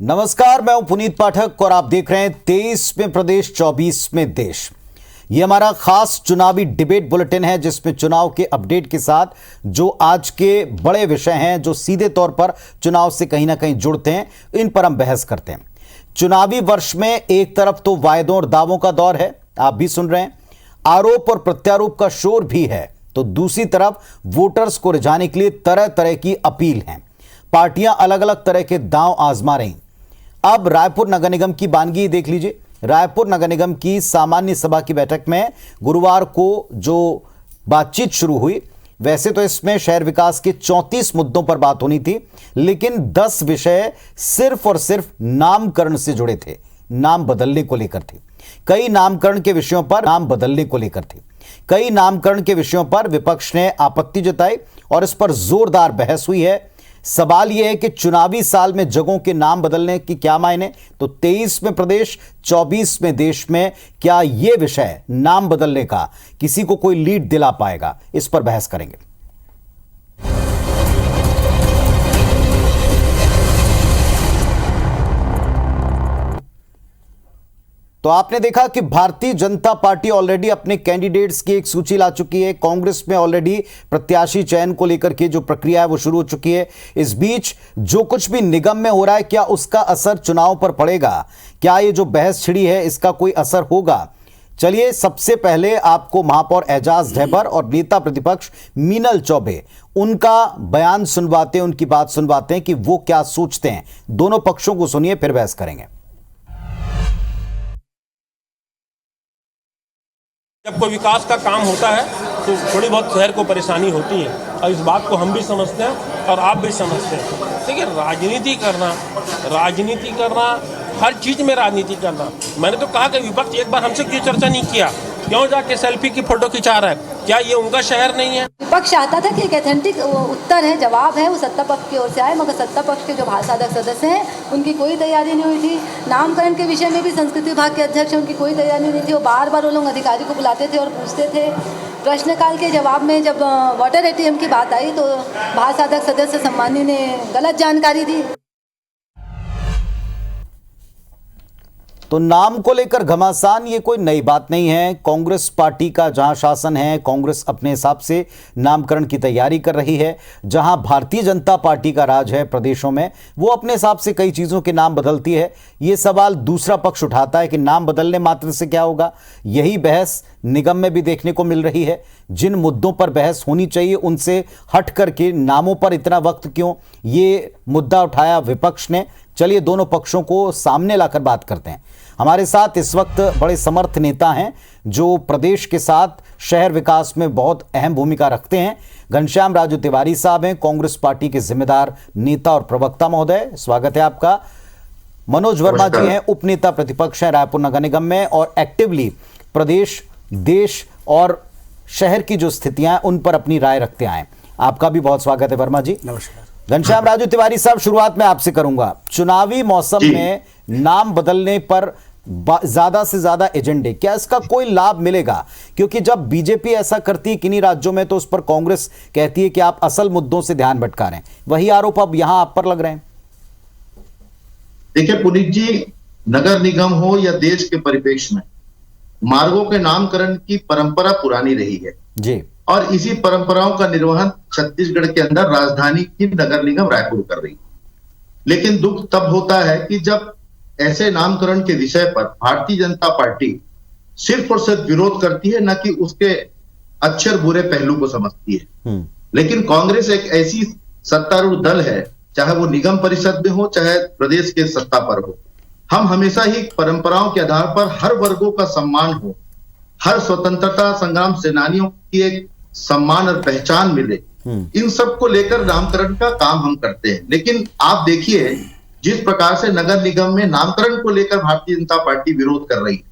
नमस्कार, मैं हूं पुनीत पाठक और आप देख रहे हैं 23 में प्रदेश 24 में देश। ये हमारा खास चुनावी डिबेट बुलेटिन है जिसमें चुनाव के अपडेट के साथ जो आज के बड़े विषय हैं जो सीधे तौर पर चुनाव से कहीं ना कहीं जुड़ते हैं, इन पर हम बहस करते हैं। चुनावी वर्ष में एक तरफ तो वायदों और दावों का दौर है, आप भी सुन रहे हैं, आरोप और प्रत्यारोप का शोर भी है, तो दूसरी तरफ वोटर्स को रिझाने के लिए तरह तरह की अपील है। पार्टियां अलग अलग तरह के दांव आजमा रही। अब रायपुर नगर निगम की बानगी देख लीजिए। रायपुर नगर निगम की सामान्य सभा की बैठक में गुरुवार को जो बातचीत शुरू हुई, वैसे तो इसमें शहर विकास के 34 मुद्दों पर बात होनी थी, लेकिन 10 विषय सिर्फ और सिर्फ नामकरण से जुड़े थे, नाम बदलने को लेकर थे। कई नामकरण के विषयों पर कई नामकरण के विषयों पर विपक्ष ने आपत्ति जताई और इस पर जोरदार बहस हुई है। सवाल यह है कि चुनावी साल में जगहों के नाम बदलने की क्या मायने, तो 23 में प्रदेश 24 में देश में क्या यह विषय नाम बदलने का किसी को कोई लीड दिला पाएगा, इस पर बहस करेंगे। तो आपने देखा कि भारतीय जनता पार्टी ऑलरेडी अपने कैंडिडेट्स की एक सूची ला चुकी है। कांग्रेस में ऑलरेडी प्रत्याशी चयन को लेकर के जो प्रक्रिया है वो शुरू हो चुकी है। इस बीच जो कुछ भी निगम में हो रहा है, क्या उसका असर चुनाव पर पड़ेगा? क्या ये जो बहस छिड़ी है इसका कोई असर होगा? चलिए सबसे पहले आपको महापौर एजाज ढेबर और नेता प्रतिपक्ष मीनल चौबे उनका बयान सुनवाते हैं, उनकी बात सुनवाते हैं कि वो क्या सोचते हैं। दोनों पक्षों को सुनिए, फिर बहस करेंगे। जब कोई विकास का काम होता है तो थोड़ी बहुत शहर को परेशानी होती है और इस बात को हम भी समझते हैं और आप भी समझते हैं। देखिए, राजनीति करना हर चीज़ में राजनीति करना। मैंने तो कहा कि विपक्ष एक बार हमसे क्यों चर्चा नहीं किया, क्यों जाके सेल्फी की फोटो खिंचा रहा है? क्या ये उनका शहर नहीं है? विपक्ष चाहता था कि एक ऑथेंटिक उत्तर है, जवाब है, वो सत्ता पक्ष की ओर से आए, मगर सत्ता पक्ष के जो भाषाधक सदस्य हैं उनकी कोई तैयारी नहीं हुई थी। नामकरण के विषय में भी संस्कृति विभाग के अध्यक्ष उनकी कोई तैयारी नहीं थी। वो बार बार वो लोग अधिकारी को बुलाते थे और पूछते थे। प्रश्नकाल के जवाब में जब वाटर एटीएम की बात आई तो भाषाधक सदस्य सम्मानी ने गलत जानकारी दी। तो नाम को लेकर घमासान ये कोई नई बात नहीं है। कांग्रेस पार्टी का जहां शासन है, कांग्रेस अपने हिसाब से नामकरण की तैयारी कर रही है। जहां भारतीय जनता पार्टी का राज है प्रदेशों में, वो अपने हिसाब से कई चीज़ों के नाम बदलती है। ये सवाल दूसरा पक्ष उठाता है कि नाम बदलने मात्र से क्या होगा। यही बहस निगम में भी देखने को मिल रही है। जिन मुद्दों पर बहस होनी चाहिए उनसे हट करके नामों पर इतना वक्त क्यों, ये मुद्दा उठाया विपक्ष ने। चलिए दोनों पक्षों को सामने लाकर बात करते हैं। हमारे साथ इस वक्त बड़े समर्थ नेता हैं जो प्रदेश के साथ शहर विकास में बहुत अहम भूमिका रखते हैं। घनश्याम राजू तिवारी साहब हैं, कांग्रेस पार्टी के जिम्मेदार नेता और प्रवक्ता। महोदय, स्वागत है आपका। मनोज वर्मा जी हैं, उपनेता प्रतिपक्ष हैं रायपुर नगर निगम में और एक्टिवली प्रदेश, देश और शहर की जो स्थितियां उन पर अपनी राय रखते आए। आपका भी बहुत स्वागत है वर्मा जी। नमस्कार। घनश्याम राजू तिवारी साहब, शुरुआत में आपसे करूंगा। चुनावी मौसम में नाम बदलने पर ज्यादा से ज्यादा एजेंडे, क्या इसका कोई लाभ मिलेगा? क्योंकि जब बीजेपी ऐसा करती है किन्हीं राज्यों में तो उस पर कांग्रेस कहती है कि आप असल मुद्दों से ध्यान भटका रहे हैं। वही आरोप अब यहां आप पर लग रहे हैं। देखिए पुनीत जी, नगर निगम हो या देश के परिप्रेक्ष्य में मार्गों के नामकरण की परंपरा पुरानी रही है जी, और इसी परंपराओं का निर्वहन छत्तीसगढ़ के अंदर राजधानी की नगर निगम रायपुर कर रही है। लेकिन दुख तब होता है कि जब ऐसे नामकरण के विषय पर भारतीय जनता पार्टी सिर्फ और सिर्फ विरोध करती है, न कि उसके अच्छे और बुरे पहलू को समझती है। लेकिन कांग्रेस एक ऐसी सत्तारूढ़ दल है, चाहे वो निगम परिषद में हो चाहे प्रदेश के सत्ता पर हो, हम हमेशा ही परंपराओं के आधार पर हर वर्गों का सम्मान हो, हर स्वतंत्रता संग्राम सेनानियों की एक सम्मान और पहचान मिले, इन सब को लेकर नामकरण का काम हम करते हैं। लेकिन आप देखिए जिस प्रकार से नगर निगम में नामकरण को लेकर भारतीय जनता पार्टी विरोध कर रही है।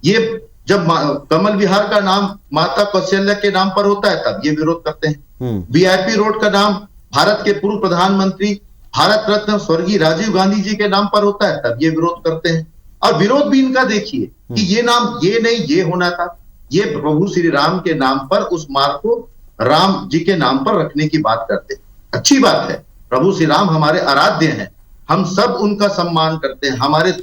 ये जब कमल विहार का नाम माता कौशल्या के नाम पर होता है तब ये विरोध करते हैं। वीआईपी रोड का नाम भारत के पूर्व प्रधानमंत्री भारत रत्न स्वर्गीय राजीव गांधी जी के नाम पर होता है तब ये विरोध करते हैं। और विरोध भी इनका देखिए कि ये नाम ये नहीं, ये होना था, ये प्रभु श्री राम के नाम पर उस मार्ग को राम जी के नाम पर रखने की बात करते हैं। अच्छी बात है, प्रभु श्री राम हमारे आराध्य हैं, हम सब उनका सम्मान करते हैं। हमारे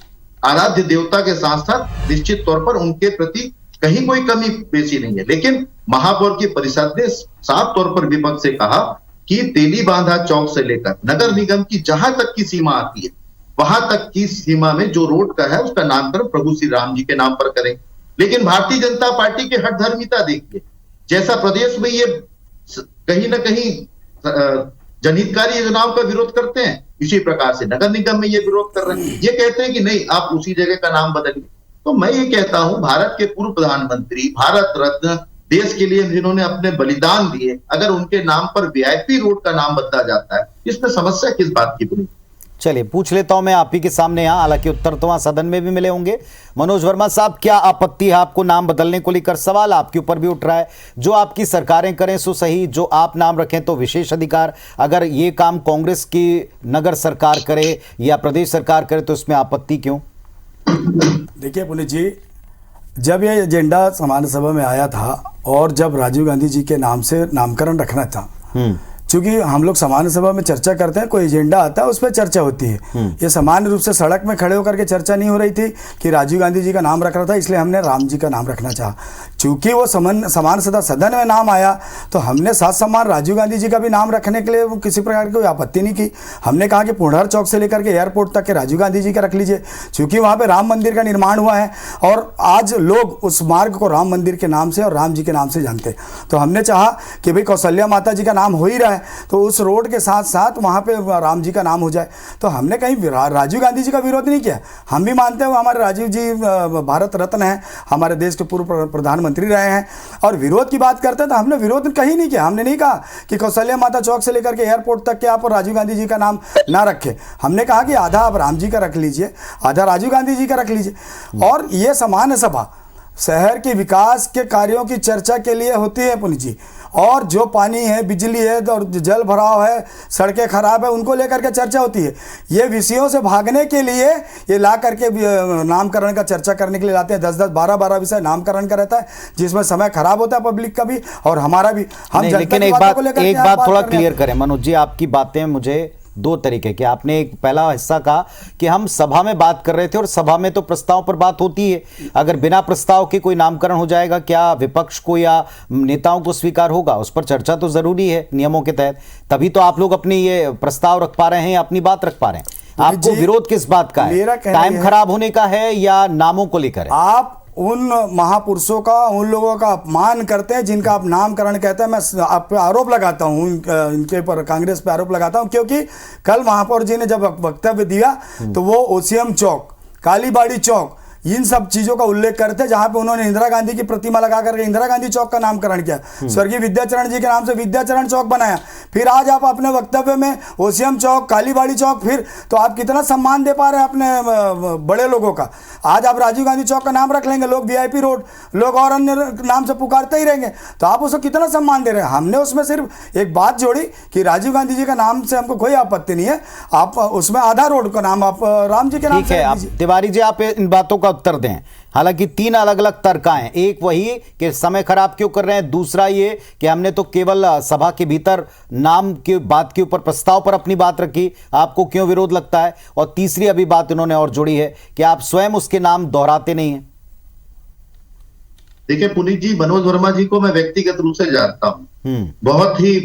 आराध्य देवता के साथ साथ निश्चित तौर पर उनके प्रति कहीं कोई कमी बेसी नहीं है। लेकिन महापौर की परिषद ने साफ तौर पर विपक्ष से कहा कि तेली बांधा चौक से लेकर नगर निगम की जहां तक की सीमा आती है, वहां तक की सीमा में जो रोड का है उसका नामकरण प्रभु श्री राम जी के नाम पर करें। लेकिन भारतीय जनता पार्टी की हठधर्मिता देखिए, जैसा प्रदेश में ये कहीं ना कहीं जनहितकारी योजनाओं का विरोध करते हैं, इसी प्रकार से नगर निगम में ये विरोध कर रहे हैं। ये कहते हैं कि नहीं, आप उसी जगह का नाम बदलिए। तो मैं ये कहता हूं, भारत के पूर्व प्रधानमंत्री, भारत रत्न, देश के लिए जिन्होंने अपने बलिदान दिए, अगर उनके नाम पर वीआईपी रोड का नाम बदला जाता है, इसमें समस्या किस बात की बनी? चलिए पूछ लेता हूं मैं आप ही के सामने यहाँ, हालांकि उत्तर तो वहां सदन में भी मिले होंगे। मनोज वर्मा साहब, क्या आपत्ति है आपको नाम बदलने को लेकर? सवाल आपके ऊपर भी उठ रहा है, जो आपकी सरकारें करें सो सही, जो आप नाम रखें तो विशेष अधिकार, अगर ये काम कांग्रेस की नगर सरकार करे या प्रदेश सरकार करे तो इसमें आपत्ति क्यों? देखिए पुनीत जी, जब ये एजेंडा सामान्य सभा में आया था और जब राजीव गांधी जी के नाम से नामकरण रखना था, क्योंकि हम लोग सामान्य सभा में चर्चा करते हैं, कोई एजेंडा आता है उस पर चर्चा होती है। ये सामान्य रूप से सड़क में खड़े होकर के चर्चा नहीं हो रही थी कि राजीव गांधी जी का नाम रख रहा था, इसलिए हमने राम जी का नाम रखना चाहा। चूंकि वो समान सदन में नाम आया तो हमने साथ समान राजीव गांधी जी का भी नाम रखने के लिए वो किसी प्रकार की कोई आपत्ति नहीं की। हमने कहा कि पुंडर चौक से लेकर के एयरपोर्ट तक के राजीव गांधी जी का रख लीजिए, क्योंकि वहाँ पे राम मंदिर का निर्माण हुआ है और आज लोग उस मार्ग को राम मंदिर के नाम से और राम जी के नाम से जानते हैं। तो हमने चाहा कि भाई कौशल्या माता जी का नाम हो ही रहा है तो उस रोड के साथ साथ वहाँ पे राम जी का नाम हो जाए। तो हमने कहीं राजीव गांधी जी का विरोध नहीं किया। हम भी मानते हैं हमारे राजीव जी भारत रत्न हैं, हमारे देश के पूर्व प्रधानमंत्री रहे हैं, और विरोध की बात करते हैं तो हमने विरोध कहीं नहीं किया। हमने नहीं कहा कि कौशल्या माता चौक से लेकर के एयरपोर्ट तक के आप राजीव गांधी जी का नाम ना रखें। हमने कहा कि आधा आप राम जी का रख लीजिए, आधा राजीव गांधी जी का रख लीजिए। और ये सामान्य सभा शहर के विकास के कार्यों की चर्चा के लिए होती है पुनीत जी, और जो पानी है, बिजली है और जल भराव है, सड़कें खराब है, उनको लेकर के चर्चा होती है। ये विषयों से भागने के लिए ये ला करके नामकरण का चर्चा करने के लिए लाते हैं। 10-10, 12-12 विषय नामकरण का रहता है, जिसमें समय खराब होता है पब्लिक का भी और हमारा भी। हम लेकिन एक बात थोड़ा क्लियर करें मनोज जी, आपकी बातें मुझे दो तरीके की। आपने एक पहला हिस्सा कहा कि हम सभा में बात कर रहे थे और सभा में तो प्रस्ताव पर बात होती है, अगर बिना प्रस्ताव के कोई नामकरण हो जाएगा क्या विपक्ष को या नेताओं को स्वीकार होगा? उस पर चर्चा तो जरूरी है नियमों के तहत, तभी तो आप लोग अपनी ये प्रस्ताव रख पा रहे हैं, अपनी बात रख पा रहे हैं। आपको विरोध किस बात का है? टाइम खराब होने का है या नामों को लेकर? आप उन महापुरुषों का, उन लोगों का अपमान करते हैं जिनका आप नामकरण कहते हैं। मैं आप पे आरोप लगाता हूं, इनके पर, कांग्रेस पे आरोप लगाता हूं, क्योंकि कल महापौर जी ने जब वक्तव्य दिया तो वो ओसीएम चौक, कालीबाड़ी चौक, इन सब चीजों का उल्लेख करते, जहां पे उन्होंने इंदिरा गांधी की प्रतिमा लगा करके इंदिरा गांधी चौक का नामकरण किया, स्वर्गीय विद्याचरण जी के नाम से विद्याचरण चौक बनाया। फिर आज आप अपने वक्तव्य में ओसीएम चौक, कालीबाड़ी चौक, फिर तो आप कितना सम्मान दे पा रहे हैं अपने बड़े लोगों का। आज आप राजीव गांधी चौक का नाम रख लेंगे, लोग वीआईपी रोड, लोग और अन्य नाम से पुकारते ही रहेंगे, तो आप उसको कितना सम्मान दे रहे हैं। हमने उसमें सिर्फ एक बात जोड़ी कि राजीव गांधी जी का नाम से हमको कोई आपत्ति नहीं है, आप उसमें आधा रोड का नाम आप राम जी के नाम से। आप तिवारी जी, आप इन बातों का उत्तर दें। हालांकि तीन अलग अलग तर्क हैं, एक वही कि समय खराब क्यों कर रहे हैं, दूसरा ये कि हमने तो केवल सभा के भीतर नाम की बात के ऊपर, प्रस्ताव पर अपनी बात रखी, आपको क्यों विरोध लगता है, और तीसरी अभी बात इन्होंने और जोड़ी है कि आप स्वयं उसके नाम दोहराते नहीं हैं। देखिए पुनीत जी, मनोज वर्मा जी को मैं व्यक्तिगत रूप से जानता हूं, बहुत ही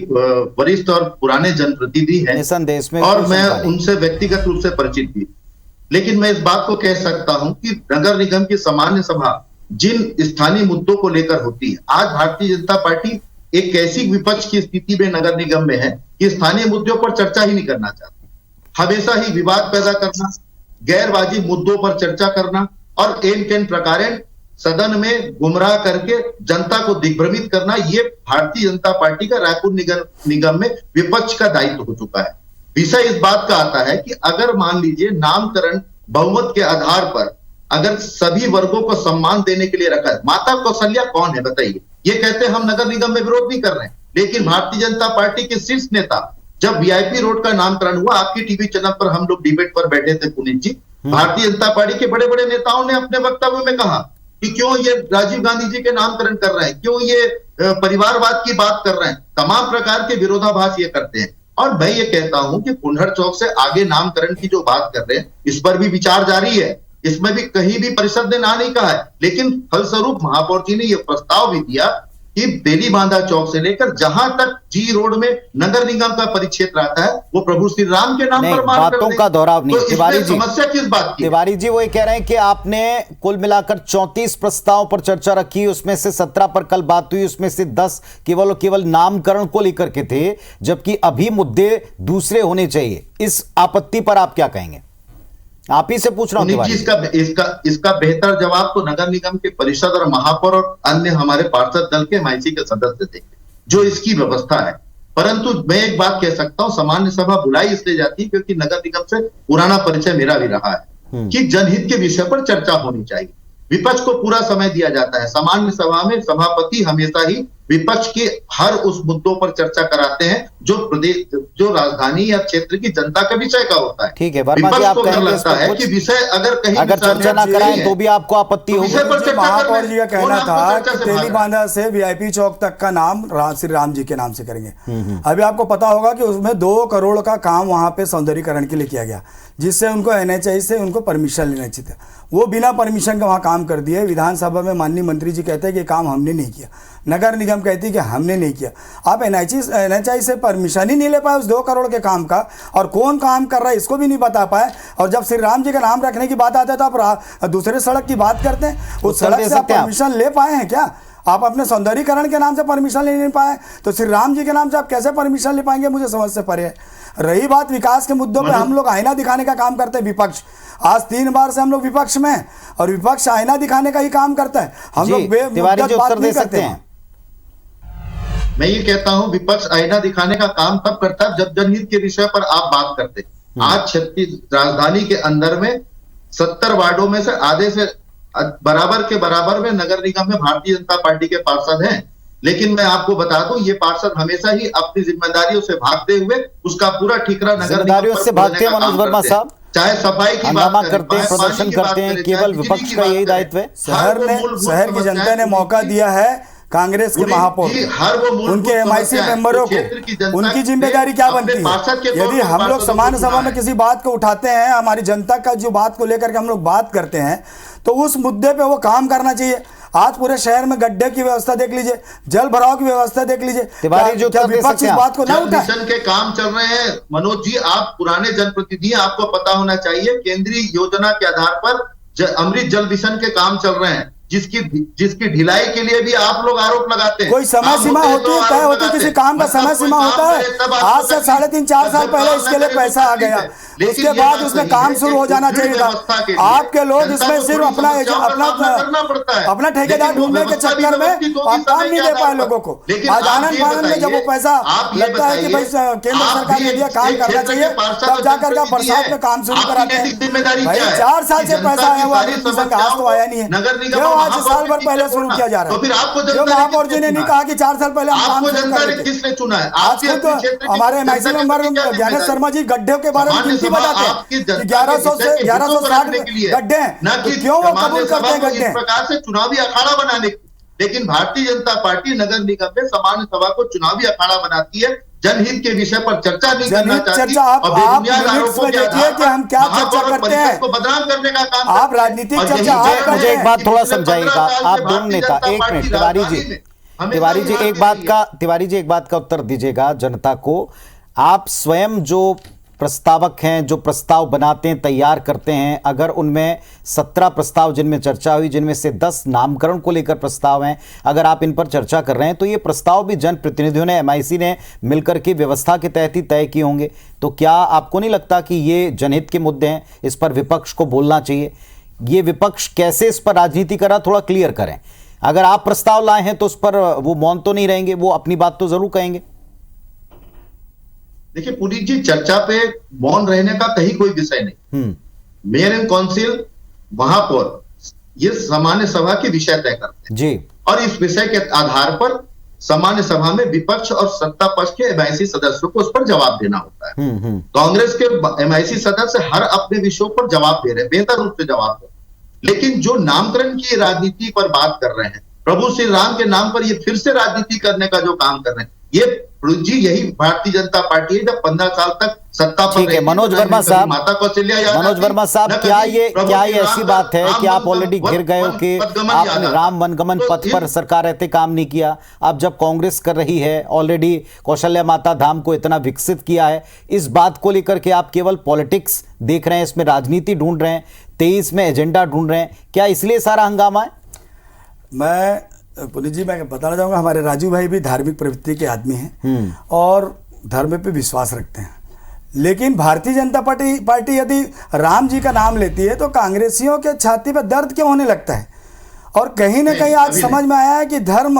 वरिष्ठ और पुराने जनप्रतिनिधि हैं और मैं उनसे व्यक्तिगत रूप से परिचित भी। लेकिन मैं इस बात को कह सकता हूं कि नगर निगम की सामान्य सभा जिन स्थानीय मुद्दों को लेकर होती है, आज भारतीय जनता पार्टी एक ऐसी विपक्ष की स्थिति में नगर निगम में है कि स्थानीय मुद्दों पर चर्चा ही नहीं करना चाहती। हमेशा ही विवाद पैदा करना, गैरवाजिब मुद्दों पर चर्चा करना और एन केन प्रकारेण सदन में गुमराह करके जनता को दिग्भ्रमित करना, ये भारतीय जनता पार्टी का रायपुर निगम में विपक्ष का दायित्व हो चुका है। विषय इस बात का आता है कि अगर मान लीजिए नामकरण बहुमत के आधार पर अगर सभी वर्गों को सम्मान देने के लिए रखा है, माता कौशल्या कौन है बताइए? ये कहते हैं हम नगर निगम में विरोध नहीं कर रहे हैं, लेकिन भारतीय जनता पार्टी के शीर्ष नेता, जब वीआईपी रोड का नामकरण हुआ, आपकी टीवी चैनल पर हम लोग डिबेट पर बैठे थे पुनीत जी, भारतीय जनता पार्टी के बड़े बड़े नेताओं ने अपने वक्तव्य में कहा कि क्यों ये राजीव गांधी जी के नामकरण कर रहे हैं, क्यों ये परिवारवाद की बात कर रहे हैं, तमाम प्रकार के विरोधाभास ये करते हैं। और मैं ये कहता हूं कि कुल्हड़ चौक से आगे नामकरण की जो बात कर रहे हैं, इस पर भी विचार जारी है। इसमें भी कहीं भी परिषद ने ना नहीं कहा है, लेकिन फलस्वरूप महापौर जी ने यह प्रस्ताव भी दिया कि बेली बांधा चौक से लेकर जहां तक जी रोड में नगर निगम का परिक्षेत्र आता है वो प्रभु श्री राम के नाम पर मार्क कर बातों दें। का दोहराव नहीं। तो तिवारी जी, समस्या किस बात की? तिवारी जी वो ये कह रहे हैं कि आपने कुल मिलाकर 34 प्रस्ताव पर चर्चा रखी, उसमें से 17 पर कल बात हुई, उसमें से 10 केवल नामकरण को लेकर के थे, जबकि अभी मुद्दे दूसरे होने चाहिए। इस आपत्ति पर आप क्या कहेंगे? आप ही से पूछ रहा हूं तिवारी जी। इसका बेहतर जवाब तो नगर निगम के परिषद और महापौर और अन्य हमारे पार्षद दल के एमआईसी के सदस्य देंगे, जो इसकी व्यवस्था है। परंतु मैं एक बात कह सकता हूं, सामान्य सभा बुलाई इसलिए जाती है क्योंकि नगर निगम से पुराना परिचय मेरा भी रहा है कि जनहित के विषय पर चर्चा होनी चाहिए। विपक्ष को पूरा समय दिया जाता है। सामान्य सभा में सभापति हमेशा ही विपक्ष के हर उस मुद्दों पर चर्चा कराते हैं जो प्रदेश, जो राजधानी या क्षेत्र की जनता का विषय का होता है। ठीक है, वर्मा जी, विपक्ष आप को कहेंगे लगता है कि विषय अगर कहीं चर्चा ना कराएं तो भी आपको आपत्ति होगी। महापौर जी का कहना था कि तेली बांधा से वीआईपी चौक तक का नाम श्री राम जी के नाम से करेंगे। अभी आपको पता होगा कि उसमें 2 करोड़ का काम वहां पे सौंदर्यीकरण के लिए किया गया, जिससे उनको एनएचआई से उनको परमिशन लेना चाहिए था। वो बिना परमिशन के वहाँ काम कर दिए। विधानसभा में माननीय मंत्री जी कहते हैं कि काम हमने नहीं किया, नगर निगम कहती है कि हमने नहीं किया। आप एनएचआई से परमिशन ही नहीं ले पाए उस 2 करोड़ के काम का, और कौन काम कर रहा है इसको भी नहीं बता पाए। और जब श्री राम जी का नाम रखने की बात आती है तो आप दूसरे सड़क की बात करते हैं। उस सड़क से आप परमिशन ले पाए हैं क्या? आप अपने सौंदर्यीकरण के नाम से परमिशन ले नहीं पाए तो श्री राम जी के नाम से आप कैसे परमिशन ले पाएंगे? मुझे समझ से परे है। रही बात विकास के मुद्दों पे, हम लोग आईना दिखाने का काम करते हैं। विपक्ष आज 3 बार से हम लोग विपक्ष में हैं और विपक्ष आईना दिखाने का ही काम करता है। हम लोग तिवारी जी उत्तर दे सकते हैं। मैं ये कहता हूं विपक्ष आईना दिखाने का काम तब करता है जब जनहित के विषय पर आप बात करते हैं। आज 36 राजधानी के अंदर में 70 वार्डों में से आधे से बराबर के बराबर में नगर निगम में भारतीय जनता पार्टी के पार्षद हैं। लेकिन मैं आपको बता दूं ये पार्षद हमेशा ही अपनी जिम्मेदारियों से भागते हुए उसका पूरा ठिकाना नगर निगम से भागते हैं। मनोज वर्मा साहब चाहे सफाई की बात करते हैं, प्रदर्शन करते हैं, केवल विपक्ष का यही दायित्व है। शहर की जनता ने मौका दिया है कांग्रेस के महापौर, उनके एमआईसी मेंबरों को, उनकी जिम्मेदारी क्या बनती है? यदि हम लोग सामान्य सभा में किसी बात को उठाते हैं, हमारी जनता का जो बात को लेकर के हम लोग बात करते हैं, तो उस मुद्दे पे वो काम करना चाहिए। आज पूरे शहर में गड्ढे की व्यवस्था देख लीजिए, जल भराव की व्यवस्था देख लीजिए। विपक्ष इस बात को ना उठाए। मिशन के काम चल रहे हैं मनोज जी, आप पुराने जनप्रतिनिधि, आपको पता होना चाहिए केंद्रीय योजना के आधार पर अमृत जल मिशन के काम चल रहे हैं, जिसकी ढिलाई के लिए भी आप लोग आरोप लगाते हैं। कोई समय सीमा होती है, तय होती है, किसी काम का समय सीमा होता है। आज से 3.5-4 साल पहले इसके लिए पैसा आ गया, उसके बाद उसमें काम शुरू हो जाना चाहिए था। आपके लोग इसमें सिर्फ अपना ठेकेदार ढूंढने के चक्कर में आप काम नहीं दे पाए लोगों को। आज आनंद फानंद में जब वो पैसा लगता है कि भाई केंद्र सरकार ने दिया काम करना चाहिए, तब जाकर का बरसात में काम शुरू कराते हैं। भाई 4 साल से पैसा आया हुआ अमृत मिशन का, आज तो आया नहीं है। आज साल भर पहले शुरू किया जा रहा है। जो महापौर जी ने नहीं कहा कि 4 साल पहले हम काम शुरू कर रहे थे। किसने चुना है? आज खुद हमारे एमआईसी मेंबर ज्ञानेश शर्मा जी गड्ढे के बारे में गिनती बताते हैं कि 1100 से 1160 गड्ढे हैं, तो क्यों वो कबूल करते हैं गड्ढे? इस प्रकार से चुनावी अखाड़ा बनाने, लेकिन भारतीय जनता पार्टी नगर निगम में सामान्य सभा को चुनावी अखाड़ा बनाती है, जनहित के विषय पर चर्चा नहीं करना चाहती। आप देखिए कि हम क्या चर्चा करते हैं, बदनाम करने का काम आप राजनीतिक चर्चा। मुझे एक बात थोड़ा समझाइएगा, आप दोनों नेता, एक मिनट तिवारी जी एक बात का उत्तर दीजिएगा जनता को। आप स्वयं जो प्रस्तावक हैं, जो प्रस्ताव बनाते हैं, तैयार करते हैं, अगर उनमें 17 प्रस्ताव जिनमें चर्चा हुई, जिनमें से 10 नामकरण को लेकर प्रस्ताव हैं, अगर आप इन पर चर्चा कर रहे हैं तो ये प्रस्ताव भी जनप्रतिनिधियों ने, एमआईसी ने मिलकर के व्यवस्था के तहत ही तय किए होंगे। तो क्या आपको नहीं लगता कि ये जनहित के मुद्दे हैं, इस पर विपक्ष को बोलना चाहिए? ये विपक्ष कैसे इस पर राजनीति कर रहा, थोड़ा क्लियर करें। अगर आप प्रस्ताव लाए हैं तो उस पर वो मौन तो नहीं रहेंगे, वो अपनी बात तो जरूर कहेंगे। देखिए पुनीत जी, चर्चा पे मौन रहने का कहीं कोई विषय नहीं। मेयर एंड काउंसिल, महापौर, ये सामान्य सभा के विषय तय करते हैं जी, और इस विषय के आधार पर सामान्य सभा में विपक्ष और सत्ता पक्ष के एमआईसी सदस्यों को उस पर जवाब देना होता है। कांग्रेस के एमआईसी सदस्य हर अपने विषयों पर जवाब दे रहे हैं, बेहतर रूप से जवाब दे रहे हैं। लेकिन जो नामकरण की राजनीति पर बात कर रहे हैं, प्रभु श्री राम के नाम पर ये फिर से राजनीति करने का जो काम कर रहे हैं, ये जी यही भारतीय जनता पार्टी है। जब 15 साल तक सत्ता पर ठीक है रही, मनोज तो वर्मा साहब, माता कौशल्या याद मनोज आती, वर्मा साहब, न क्या कभी ये प्रभु श्री ऐसी राम बात है कि आप वन ऑलरेडी घिर गए हो कि पदगमन याद आपने आता। राम वनगमन तो पथ पर सरकार रहते काम नहीं किया? अब जब कांग्रेस कर रही है, ऑलरेडी कौशल्या माता धाम को इतना विकसित किया है, इस बात को लेकर के आप केवल पॉलिटिक्स देख रहे हैं, इसमें राजनीति ढूंढ रहे हैं, 23 में एजेंडा ढूंढ रहे हैं, क्या इसलिए सारा हंगामा है? मैं पुनीत जी, मैं बताना चाहूँगा, हमारे राजू भाई भी धार्मिक प्रवृत्ति के आदमी हैं और धर्म पे विश्वास रखते हैं। लेकिन भारतीय जनता पार्टी यदि राम जी का नाम लेती है तो कांग्रेसियों के छाती पर दर्द क्यों होने लगता है? और कहीं ना कहीं आज समझ में आया है कि धर्म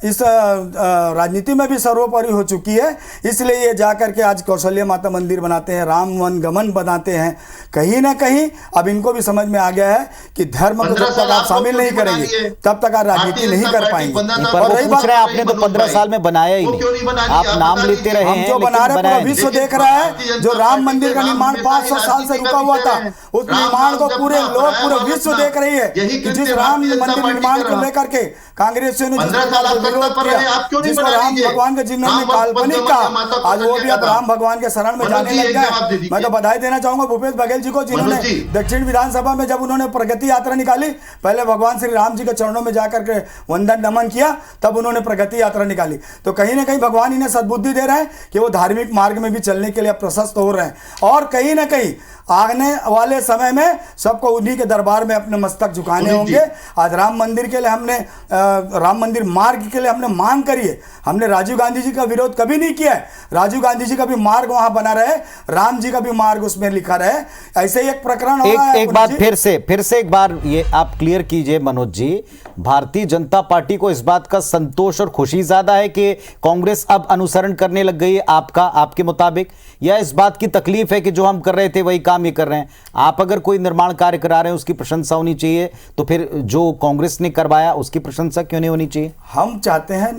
इस राजनीति में भी सर्वोपरि हो चुकी है। इसलिए ये जाकर के आज कौशल्या माता मंदिर बनाते हैं, राम वनगमन बनाते हैं। कहीं ना कहीं अब इनको भी समझ में आ गया है कि धर्म को जब तक आप शामिल नहीं करेंगे तब तक आप राजनीति नहीं कर पाएंगे। पर वो पूछ रहे हैं, आपने तो 15 साल में बनाया ही नहीं, आप नाम लेते रहे हैं, जो बना रहे पूरा विश्व देख रहा है। जो राम मंदिर का निर्माण 500 साल से रुका हुआ था, उस निर्माण को पूरे लोग, पूरे विश्व देख रही है कि जिस राम मंदिर निर्माण को लेकर के कांग्रेसियों ने विरोध किया, जिसको राम भगवान के जिन्होंने काल्पनिक कहा, आज वो भी अब राम भगवान के शरण में जाने लग गए। मैं तो बधाई देना चाहूंगा भूपेश बघेल जी को, जिन्होंने दक्षिण विधानसभा में जब उन्होंने प्रगति यात्रा निकाली, पहले भगवान श्री राम जी के चरणों में जाकर के वंदन नमन किया, तब उन्होंने प्रगति यात्रा निकाली। तो कहीं ना कहीं भगवान इन्हें सद्बुद्धि दे रहे हैं कि वो धार्मिक मार्ग में भी चलने के लिए प्रशस्त हो रहे हैं। और कहीं ना कहीं आने वाले समय में सबको उन्हीं के दरबार में अपने मस्तक झुकाने होंगे। आज राम मंदिर के लिए हमने राम मंदिर मार्ग के लिए हमने मांग करी है। हमने राजीव गांधी जी का विरोध कभी नहीं किया है। राजीव गांधी जी का भी मार्ग वहां बना रहे, राम जी का भी मार्ग उसमें लिखा रहे। ऐसे ही एक प्रकरण हो रहा है। एक बात फिर से एक बार ये आप क्लियर कीजिए मनोज जी, भारतीय जनता पार्टी को इस बात का संतोष और खुशी ज्यादा है कि कांग्रेस अब अनुसरण करने लग गई है आपके मुताबिक, या इस बात की तकलीफ है कि जो हम कर रहे थे वही काम ये कर रहे हैं? आप अगर कोई निर्माण कार्य करा रहे हैं उसकी प्रशंसा होनी चाहिए, तो फिर जो कांग्रेस ने करवाया उसकी प्रशंसा क्यों नहीं होनी चाहिए? हम चाहते हैं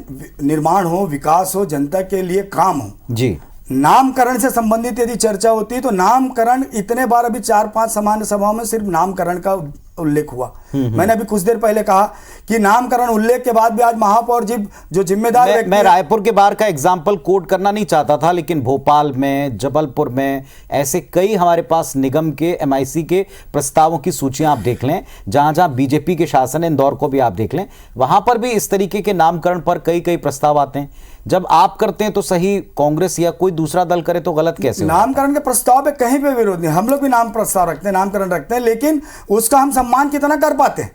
निर्माण हो, विकास हो, जनता के लिए काम हो जी। नामकरण से संबंधित यदि चर्चा होती है तो नामकरण इतने बार अभी 4-5 सामान्य सभाओं में सिर्फ नामकरण का उल्लेख हुआ। मैंने अभी कुछ देर पहले कहा कि नामकरण उल्लेख के बाद भी आज महापौर जी जो जिम्मेदार व्यक्ति, मैं रायपुर के बाहर का एग्जाम्पल कोट करना नहीं चाहता था, लेकिन भोपाल में, जबलपुर में ऐसे कई हमारे पास निगम के MIC के प्रस्तावों की सूचियां आप देख लें, जहां जहां बीजेपी के शासन है, इंदौर को भी आप देख लें, वहां पर भी इस तरीके के नामकरण पर कई प्रस्ताव आते हैं। जब आप करते हैं तो सही, कांग्रेस या कोई दूसरा दल करे तो गलत कैसे होगा? नामकरण के प्रस्ताव पे कहीं पे विरोध नहीं, हम लोग भी नाम प्रस्ताव रखते हैं, नामकरण रखते हैं, लेकिन उसका हम सम्मान कितना कर पाते हैं?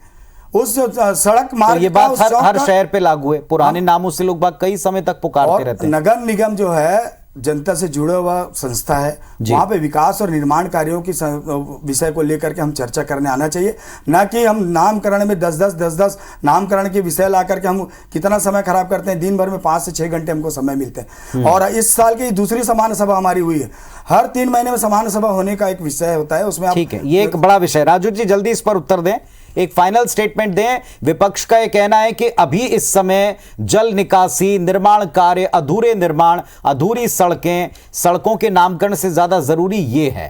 उस सड़क मार्ग तो ये बात हर शहर पे लागू है। पुराने नामों से लोग कई समय तक पुकारते रहते हैं। नगर निगम जो है जनता से जुड़ा हुआ संस्था है, वहां पे विकास और निर्माण कार्यों की विषय को लेकर के हम चर्चा करने आना चाहिए, ना कि हम नामकरण में 10 नामकरण के विषय ला करके हम कितना समय खराब करते हैं। दिन भर में 5 से 6 घंटे हमको समय मिलते हैं। और इस साल की दूसरी सामान्य सभा हमारी हुई है। हर 3 महीने में सामान्य सभा होने का एक विषय होता है, उसमें ठीक है, ये एक बड़ा विषय। राजू जी जल्दी इस पर उत्तर दें, एक फाइनल स्टेटमेंट दें। विपक्ष का यह कहना है कि अभी इस समय जल निकासी, निर्माण कार्य, अधूरे निर्माण, अधूरी सड़कें, सड़कों के नामकरण से ज्यादा जरूरी ये है।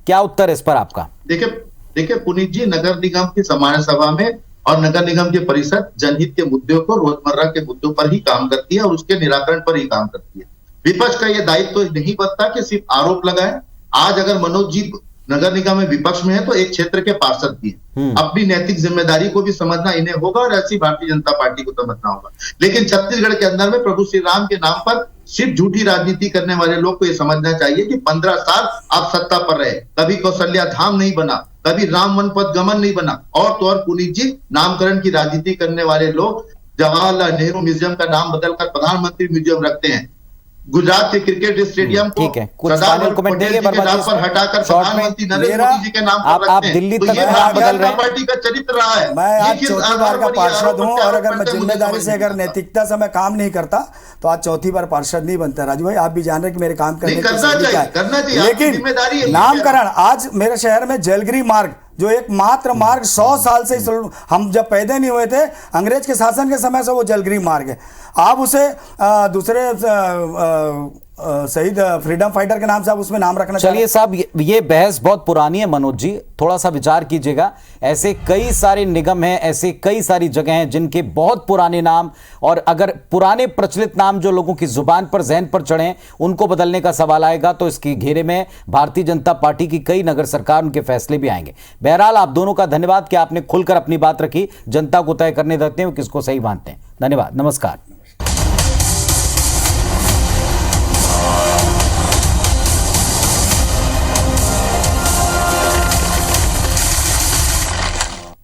क्या उत्तर है इस पर आपका? देखिए पुनीत जी, नगर निगम की सामान्य सभा में और नगर निगम की परिषद जनहित के मुद्दों को, रोजमर्रा के मुद्दों पर ही काम करती है और उसके निराकरण पर ही काम करती है। विपक्ष का यह दायित्व तो नहीं बनता कि सिर्फ आरोप लगाए। आज अगर मनोज जी नगर निगम में विपक्ष में है तो एक क्षेत्र के पार्षद भी है। अपनी नैतिक जिम्मेदारी को भी समझना इन्हें होगा और ऐसी भारतीय जनता पार्टी को समझना होगा। लेकिन छत्तीसगढ़ के अंदर में प्रभु श्री राम के नाम पर सिर्फ झूठी राजनीति करने वाले लोग को यह समझना चाहिए कि 15 साल आप सत्ता पर रहे, कभी कौशल्या धाम नहीं बना, कभी राम वन पथ गमन नहीं बना, और तो और पुनीत जी नामकरण की राजनीति करने वाले लोग जवाहरलाल नेहरू म्यूजियम का नाम बदलकर प्रधानमंत्री म्यूजियम रखते हैं। गुजरात के क्रिकेट स्टेडियम को सरदार पटेल जी के नाम पर हटाकर प्रधानमंत्री नरेंद्र मोदी जी के नाम पर रखते हैं। आप दिल्ली तक नाम बदल रहे हैं। पार्टी का चरित्र रहा है। मैं आज चौथी बार का पार्षद हूं और अगर मैं जिम्मेदारी से, अगर नैतिकता से मैं काम नहीं करता तो आज चौथी बार पार्षद नहीं बनता। राजू भाई आप भी जान रहे हैं कि मेरे काम करने की, लेकिन नामकरण आज मेरे शहर में जलगिरी मार्ग जो एकमात्र मार्ग 100 साल से, हम जब पैदा नहीं हुए थे अंग्रेज के शासन के समय से वो जलगिरी मार्ग है। आप उसे दूसरे शहीद फ्रीडम फाइटर के नाम से आप उसमें नाम रखना चलिए साहब, ये बहस बहुत पुरानी है मनोज जी, थोड़ा सा विचार कीजिएगा। ऐसे कई सारे निगम हैं, ऐसे कई सारी जगह हैं जिनके बहुत पुराने नाम, और अगर पुराने प्रचलित नाम जो लोगों की जुबान पर जहन पर चढ़े उनको बदलने का सवाल आएगा तो इसके घेरे में भारतीय जनता पार्टी की कई नगर सरकार उनके फैसले भी आएंगे। बहरहाल आप दोनों का धन्यवाद कि आपने खुलकर अपनी बात रखी। जनता को तय करने देते हैं किसको सही मानते हैं। धन्यवाद, नमस्कार।